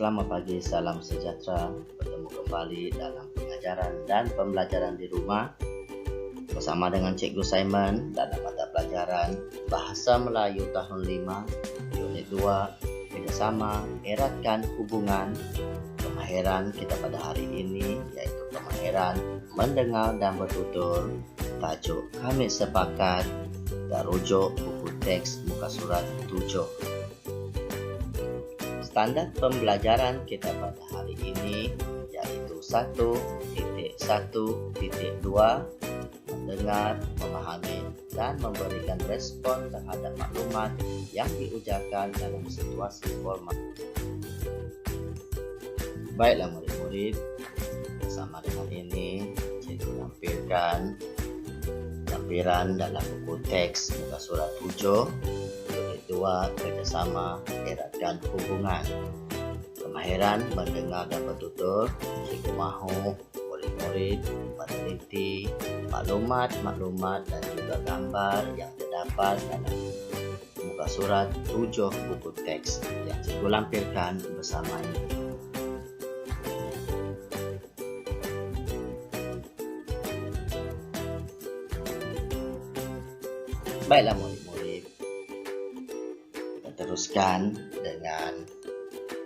Selamat pagi, salam sejahtera. Bertemu kembali dalam pengajaran dan pembelajaran di rumah bersama dengan Cikgu Simon dalam mata pelajaran Bahasa Melayu tahun 5, Unit 2, Kerjasama, Eratkan Hubungan. Kemahiran kita pada hari ini iaitu kemahiran mendengar dan bertutur. Tajuk kami sepakat dan rujuk buku teks muka surat 7. Standar pembelajaran kita pada hari ini iaitu 1.1.2 mendengar, memahami dan memberikan respon terhadap maklumat yang diujarkan dalam situasi formal. Baiklah murid-murid, bersama dengan ini cikgu lampirkan lampiran dalam buku teks muka surat 7 Unit 2 Kerjasama, Eratkan Hubungan. Kemahiran mendengar dan bertutur, cikgu mahu murid-murid meneliti maklumat dan juga gambar yang terdapat dalam muka surat 7 buku teks yang cikgu lampirkan bersama ini. Baiklah murid-murid, kita teruskan dengan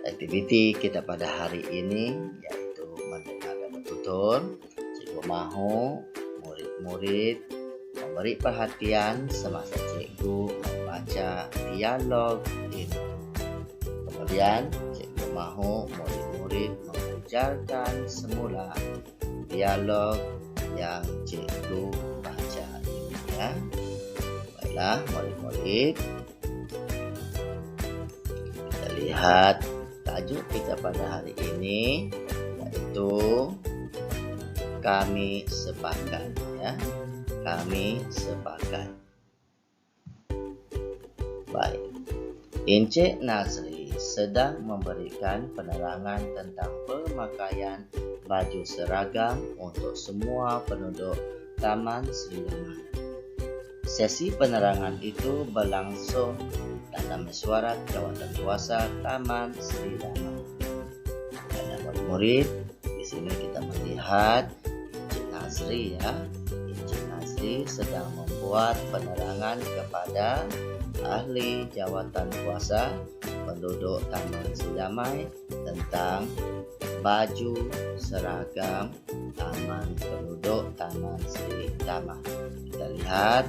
aktiviti kita pada hari ini iaitu mendengar dan bertutur. Cikgu mahu murid-murid memberi perhatian semasa cikgu membaca dialog ini. Kemudian cikgu mahu murid-murid mengujarkan semula dialog yang cikgu baca ini ya. Baiklah murid-murid, kita lihat tajuk kita pada hari ini yaitu kami sepakat ya. Kami sepakat. Baik. Encik Nazri sedang memberikan penerangan tentang pemakaian baju seragam untuk semua penduduk Taman Sri Damai. Sesi penerangan itu berlangsung dalam mesyuarat Jawatankuasa Taman Sri Damai. Dan murid-murid, di sini kita melihat Encik Nazri ya. Encik Nazri sedang membuat penerangan kepada ahli Jawatankuasa penduduk Taman Sri Damai tentang baju seragam Taman penduduk Taman Sri Damai. Kita lihat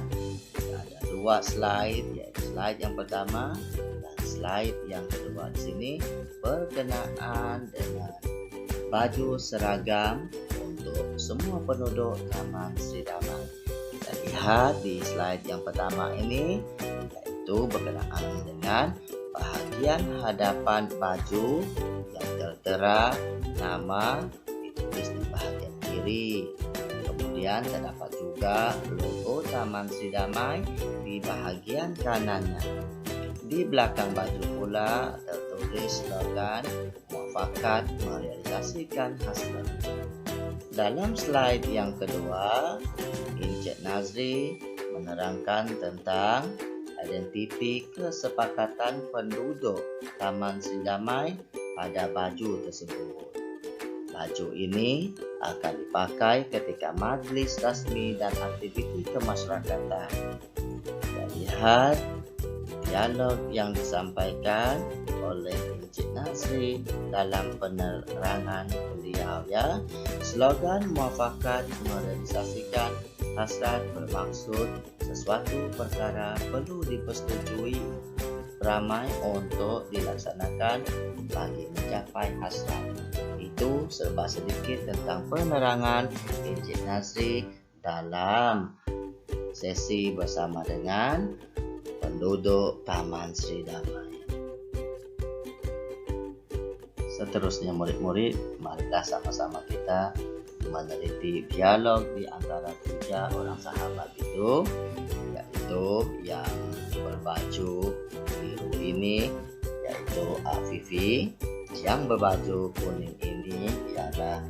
ada dua slide, yaitu slide yang pertama dan slide yang kedua. Di sini berkenaan dengan baju seragam untuk semua penduduk Taman Sri Damai. Kita lihat di slide yang pertama ini yaitu berkenaan dengan bahagian hadapan baju yang tertera nama ditulis di bahagian kiri. Kemudian terdapat juga logo Taman Sri Damai di bahagian kanannya. Di belakang baju pula tertulis slogan muafakat merealisasikan hasrat. Dalam slide yang kedua, Encik Nazri menerangkan tentang identiti kesepakatan penduduk Taman Sri Damai pada baju tersebut. Baju ini akan dipakai ketika majlis rasmi dan aktiviti kemasyarakatan. Kita lihat dialog yang disampaikan oleh Encik Nazri dalam penerangan beliau ya. Slogan muafakat merealisasikan hasrat bermaksud sesuatu perkara perlu dipersetujui ramai untuk dilaksanakan bagi mencapai hasrat. Itu serba sedikit tentang penerangan Encik Nazri dalam sesi bersama dengan penduduk Taman Sri Damai. Seterusnya murid-murid, marilah sama-sama kita meneliti dialog di antara tiga orang sahabat itu, yaitu yang berbaju biru ini yaitu Afifi, yang berbaju kuning ini ialah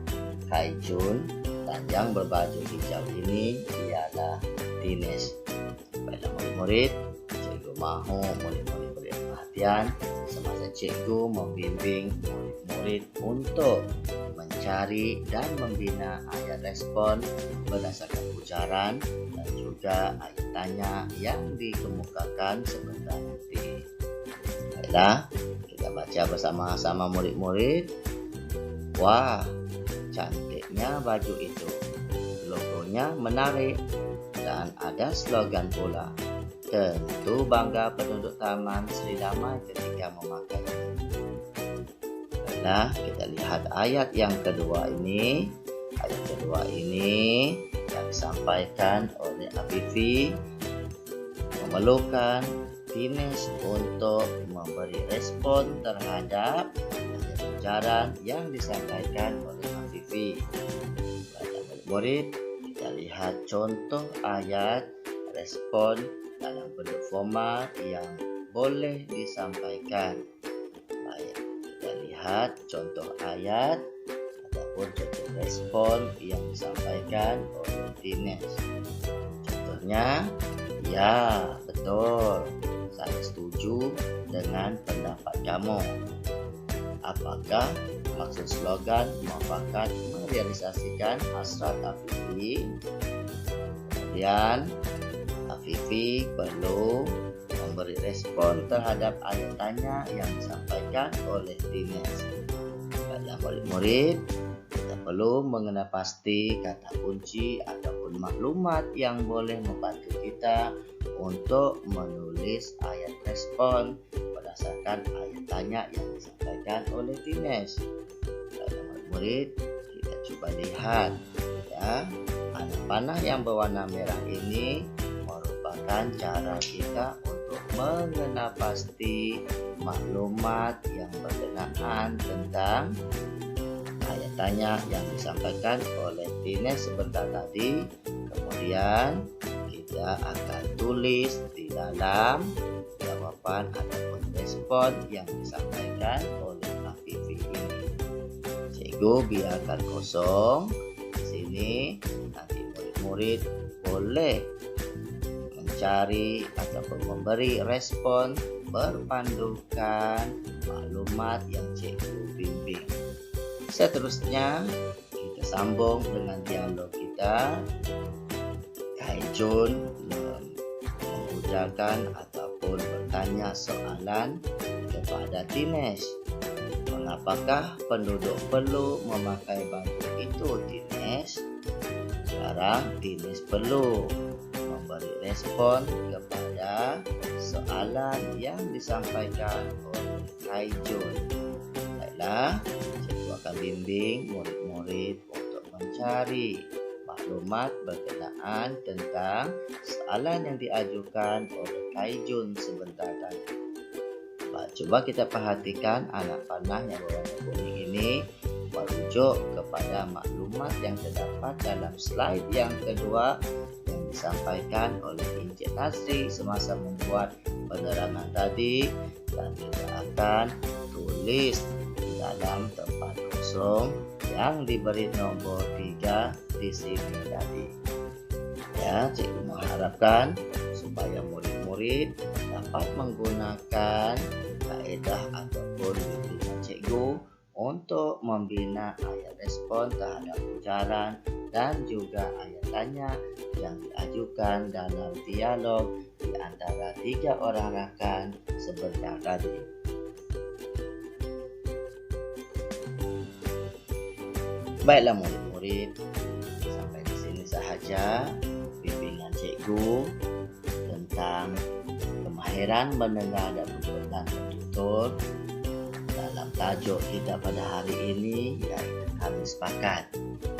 Kaijun, dan yang berbaju hijau ini ialah Dinesh. Baiklah murid-murid, cikgu mahu murid-murid berhati perhatian semasa cikgu membimbing murid-murid untuk mencari dan membina ayat respon berdasarkan ujaran dan juga ayat tanya yang dikemukakan sebentar nanti. Baiklah, kita baca bersama-sama murid-murid. Wah, cantiknya baju itu. Logonya menarik dan ada slogan pula. Tentu bangga penduduk Taman Sri Damai ketika memakainya. Baiklah, kita lihat ayat yang kedua ini. Ayat kedua ini yang disampaikan oleh Afifi memerlukan Tines untuk memberi respon terhadap ujaran yang disampaikan oleh Afifi. Pada murid-murid, kita lihat contoh ayat respon dalam bentuk formal yang boleh disampaikan. Baik, kita lihat contoh ayat ataupun contoh respon yang disampaikan oleh Tines. Contohnya, ya betul, saya setuju dengan pendapat kamu. Apakah maksud slogan muafakat merealisasikan hasrat Afifi? Kemudian Afifi perlu memberi respon terhadap ayat tanya yang disampaikan oleh Tines. Pada murid-murid, kita perlu mengenal pasti kata kunci ataupun maklumat yang boleh membantu kita untuk menulis ayat respon berdasarkan ayat tanya yang disampaikan oleh Tines. Pada murid-murid, kita coba lihat ya, anak panah yang berwarna merah ini merupakan cara kita untuk mengenal pasti maklumat yang berkenaan tentang ayat tanya yang disampaikan oleh Tines sebentar tadi. Kemudian kita akan tulis di dalam jawaban ataupun respon yang disampaikan oleh Afifi ini. Cikgu biarkan kosong di sini, nanti murid-murid boleh mencari ataupun memberi respon berpandukan maklumat yang cikgu bimbing. Seterusnya kita sambung dengan dialog kita. Kaijun mengujarkan ataupun bertanya soalan kepada Tines. Mengapakah penduduk perlu memakai baju itu, Tines? Sekarang Tines perlu memberi respon kepada soalan yang disampaikan oleh Kaijun. Baiklah, cikgu akan bimbing murid-murid untuk mencari maklumat berkenaan tentang soalan yang diajukan oleh Kaijun sebentar tadi. Coba kita perhatikan anak panah yang berwarna kuning ini merujuk kepada maklumat yang terdapat dalam slide yang kedua yang disampaikan oleh Encik Nasri semasa membuat penerangan tadi, dan kita akan tulis di dalam tempat kosong yang diberi nombor 3 di sini tadi. Ya, cikgu mengharapkan supaya murid-murid dapat menggunakan kaedah ataupun bimbingan cikgu untuk membina ayat respon terhadap ujaran dan juga ayat tanya yang diajukan dalam dialog di antara 3 orang rakan sebentar tadi. Baiklah murid-murid, sampai di sini sahaja bimbingan cikgu tentang kemahiran mendengar dan berperan bertutur dalam tajuk kita pada hari ini, iaitu kami sepakat.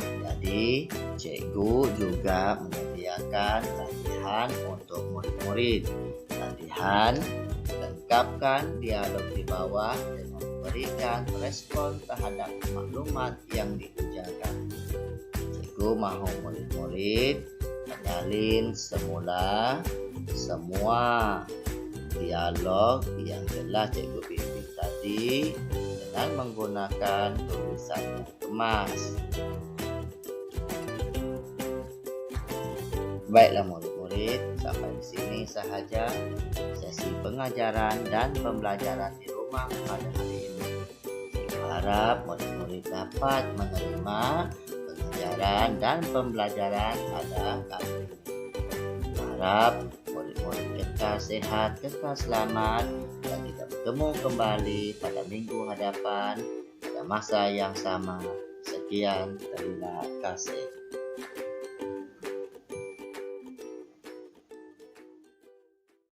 Jadi, cikgu juga menyediakan latihan untuk murid-murid. Latihan lengkapkan dialog di bawah dengan memberikan respon terhadap maklumat yang diujarkan. Cikgu mahu murid-murid menyalin semula semua dialog yang telah cikgu bimbing tadi dengan menggunakan tulisan yang kemas. Baiklah murid-murid, sampai di sini ini sahaja sesi pengajaran dan pembelajaran di rumah pada hari ini. Saya harap murid-murid dapat menerima pengajaran dan pembelajaran pada kali ini. Saya harap murid-murid kekal sehat, kekal selamat, dan kita bertemu kembali pada minggu hadapan pada masa yang sama. Sekian, terima kasih.